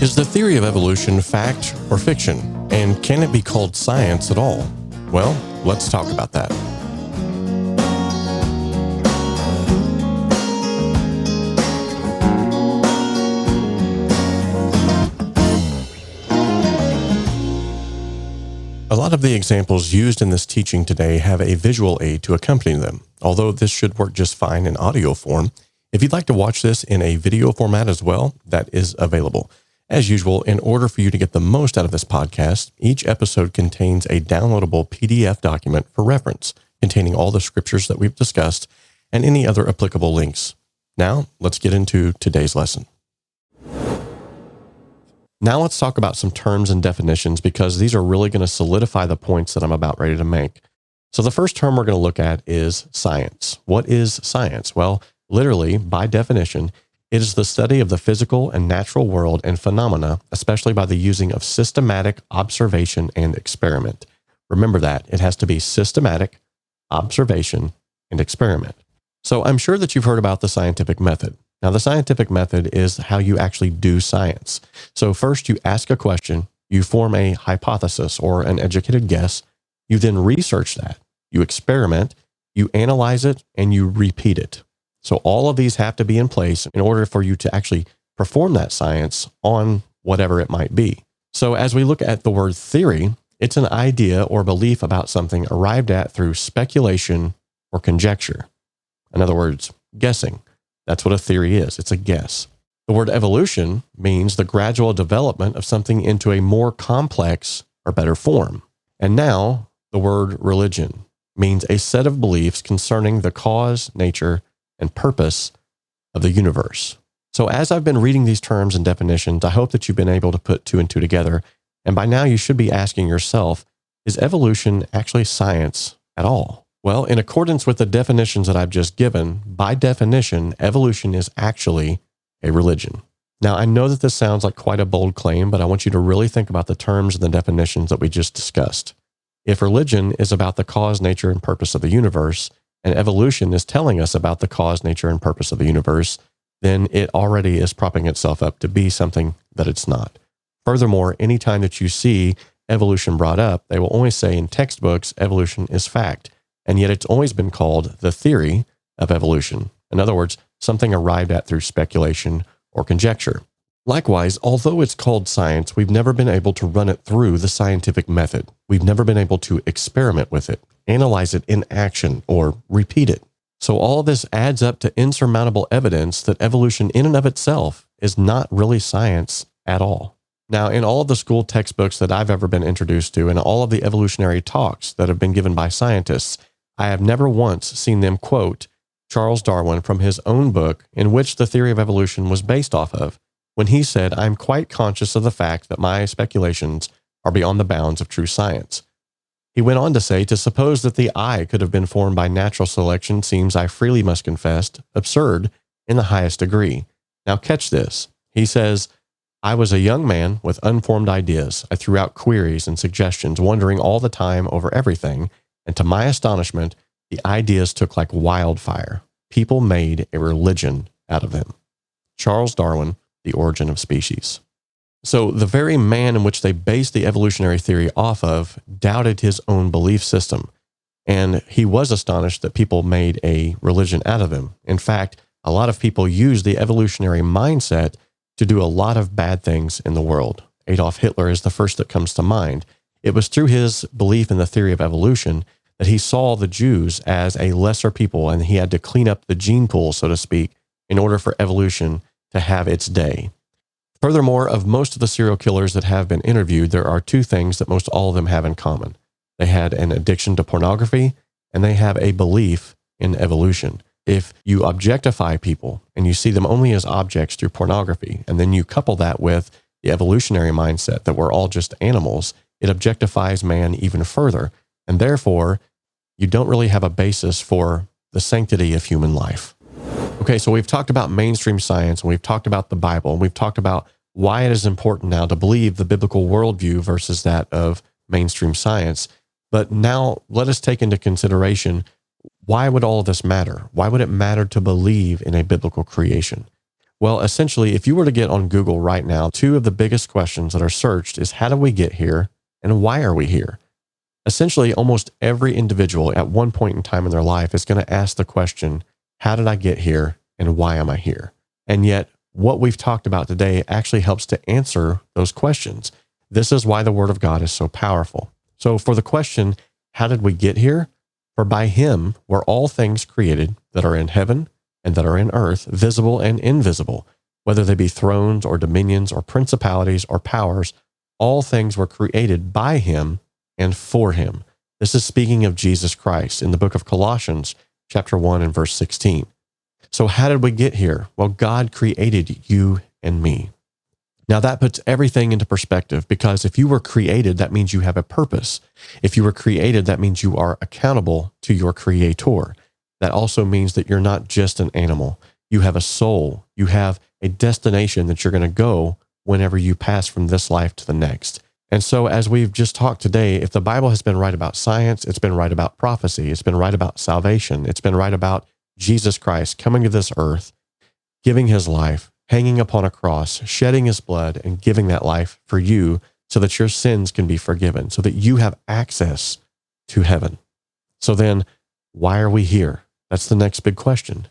Is the theory of evolution fact or fiction? And can it be called science at all? Well, let's talk about that. A lot of the examples used in this teaching today have a visual aid to accompany them, although this should work just fine in audio form. If you'd like to watch this in a video format as well, that is available. As usual, in order for you to get the most out of this podcast, each episode contains a downloadable PDF document for reference, containing all the scriptures that we've discussed and any other applicable links. Now, let's get into today's lesson. Now let's talk about some terms and definitions, because these are really going to solidify the points that I'm about ready to make. So the first term we're going to look at is science. What is science? Well, literally, by definition, it is the study of the physical and natural world and phenomena, especially by the using of systematic observation and experiment. Remember that. It has to be systematic, observation, and experiment. So I'm sure that you've heard about the scientific method. Now, the scientific method is how you actually do science. So first you ask a question, you form a hypothesis or an educated guess, you then research that, you experiment, you analyze it, and you repeat it. So all of these have to be in place in order for you to actually perform that science on whatever it might be. So as we look at the word theory, it's an idea or belief about something arrived at through speculation or conjecture. In other words, guessing. That's what a theory is. It's a guess. The word evolution means the gradual development of something into a more complex or better form. And now the word religion means a set of beliefs concerning the cause, nature, and purpose of the universe. So as I've been reading these terms and definitions, I hope that you've been able to put two and two together. And by now you should be asking yourself, is evolution actually science at all? Well, in accordance with the definitions that I've just given, by definition, evolution is actually a religion. Now, I know that this sounds like quite a bold claim, but I want you to really think about the terms and the definitions that we just discussed. If religion is about the cause, nature, and purpose of the universe, and evolution is telling us about the cause, nature, and purpose of the universe, then it already is propping itself up to be something that it's not. Furthermore, anytime that you see evolution brought up, they will always say in textbooks, evolution is fact. And yet it's always been called the theory of evolution. In other words, something arrived at through speculation or conjecture. Likewise, although it's called science, we've never been able to run it through the scientific method. We've never been able to experiment with it, analyze it in action, or repeat it. So all this adds up to insurmountable evidence that evolution in and of itself is not really science at all. Now, in all of the school textbooks that I've ever been introduced to, and all of the evolutionary talks that have been given by scientists, I have never once seen them quote Charles Darwin from his own book, in which the theory of evolution was based off of, when he said, "I'm quite conscious of the fact that my speculations are beyond the bounds of true science." He went on to say, "To suppose that the eye could have been formed by natural selection seems, I freely must confess, absurd in the highest degree." Now catch this. He says, "I was a young man with unformed ideas. I threw out queries and suggestions, wondering all the time over everything. And to my astonishment, the ideas took like wildfire. People made a religion out of them." Charles Darwin, The Origin of Species. So the very man in which they based the evolutionary theory off of doubted his own belief system. And he was astonished that people made a religion out of him. In fact, a lot of people use the evolutionary mindset to do a lot of bad things in the world. Adolf Hitler is the first that comes to mind. It was through his belief in the theory of evolution that he saw the Jews as a lesser people, and he had to clean up the gene pool, so to speak, in order for evolution to have its day. Furthermore, of most of the serial killers that have been interviewed, there are two things that most all of them have in common. They had an addiction to pornography, and they have a belief in evolution. If you objectify people and you see them only as objects through pornography, and then you couple that with the evolutionary mindset that we're all just animals, it objectifies man even further. And therefore, you don't really have a basis for the sanctity of human life. Okay, so we've talked about mainstream science, and we've talked about the Bible, and we've talked about why it is important now to believe the biblical worldview versus that of mainstream science. But now let us take into consideration, why would all of this matter? Why would it matter to believe in a biblical creation? Well, essentially, if you were to get on Google right now, two of the biggest questions that are searched is how did we get here and why are we here? Essentially, almost every individual at one point in time in their life is going to ask the question, how did I get here and why am I here? And yet, what we've talked about today actually helps to answer those questions. This is why the Word of God is so powerful. So for the question, how did we get here? For by him were all things created that are in heaven and that are in earth, visible and invisible, whether they be thrones or dominions or principalities or powers, all things were created by him and for him. This is speaking of Jesus Christ in the book of Colossians, chapter 1 and verse 16. So how did we get here? Well, God created you and me. Now that puts everything into perspective, because if you were created, that means you have a purpose. If you were created, that means you are accountable to your creator. That also means that you're not just an animal. You have a soul. You have a destination that you're going to go whenever you pass from this life to the next. And so as we've just talked today, if the Bible has been right about science, it's been right about prophecy, it's been right about salvation, it's been right about Jesus Christ coming to this earth, giving his life, hanging upon a cross, shedding his blood, and giving that life for you so that your sins can be forgiven, so that you have access to heaven. So then, why are we here? That's the next big question.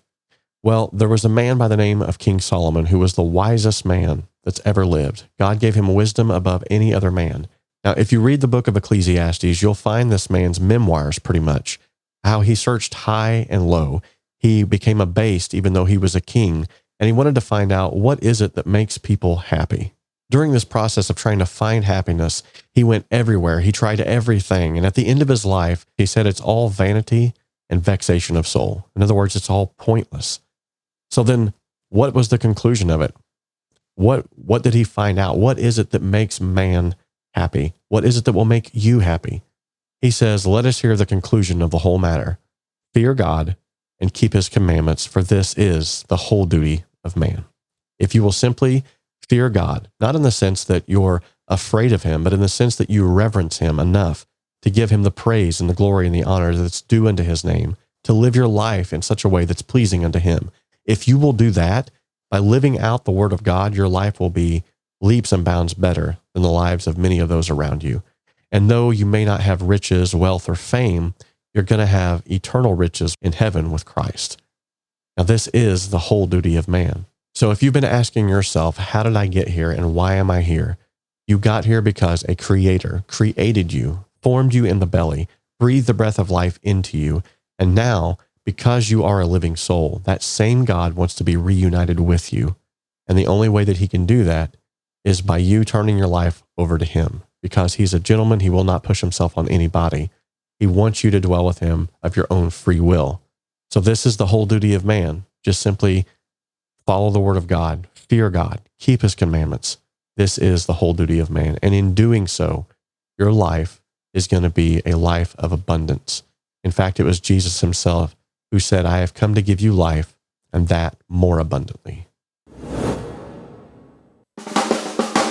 Well, there was a man by the name of King Solomon who was the wisest man that's ever lived. God gave him wisdom above any other man. Now, if you read the book of Ecclesiastes, you'll find this man's memoirs pretty much, how he searched high and low. He became abased even though he was a king, and he wanted to find out what is it that makes people happy. During this process of trying to find happiness, he went everywhere. He tried everything. And at the end of his life, he said it's all vanity and vexation of soul. In other words, it's all pointless. So then what was the conclusion of it? What did he find out? What is it that makes man happy? What is it that will make you happy? He says, let us hear the conclusion of the whole matter. Fear God and keep his commandments, for this is the whole duty of man. If you will simply fear God, not in the sense that you're afraid of him, but in the sense that you reverence him enough to give him the praise and the glory and the honor that's due unto his name, to live your life in such a way that's pleasing unto him. If you will do that, by living out the word of God, your life will be leaps and bounds better than the lives of many of those around you. And though you may not have riches, wealth, or fame, you're going to have eternal riches in heaven with Christ. Now, this is the whole duty of man. So if you've been asking yourself, how did I get here and why am I here? You got here because a creator created you, formed you in the belly, breathed the breath of life into you, and now, because you are a living soul, that same God wants to be reunited with you. And the only way that he can do that is by you turning your life over to him. Because he's a gentleman, he will not push himself on anybody. He wants you to dwell with him of your own free will. So this is the whole duty of man. Just simply follow the word of God, fear God, keep his commandments. This is the whole duty of man. And in doing so, your life is going to be a life of abundance. In fact, it was Jesus himself who said, I have come to give you life, and that more abundantly.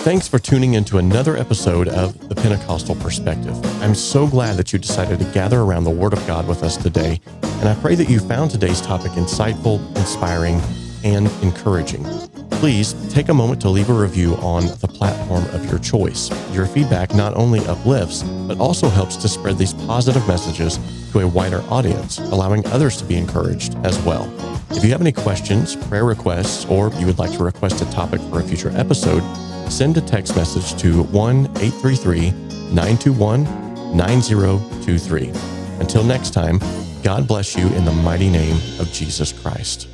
Thanks for tuning into another episode of The Pentecostal Perspective. I'm so glad that you decided to gather around the Word of God with us today, and I pray that you found today's topic insightful, inspiring, and encouraging. Please take a moment to leave a review on the platform of your choice. Your feedback not only uplifts, but also helps to spread these positive messages to a wider audience, allowing others to be encouraged as well. If you have any questions, prayer requests, or you would like to request a topic for a future episode, send a text message to 1-833-921-9023. Until next time, God bless you in the mighty name of Jesus Christ.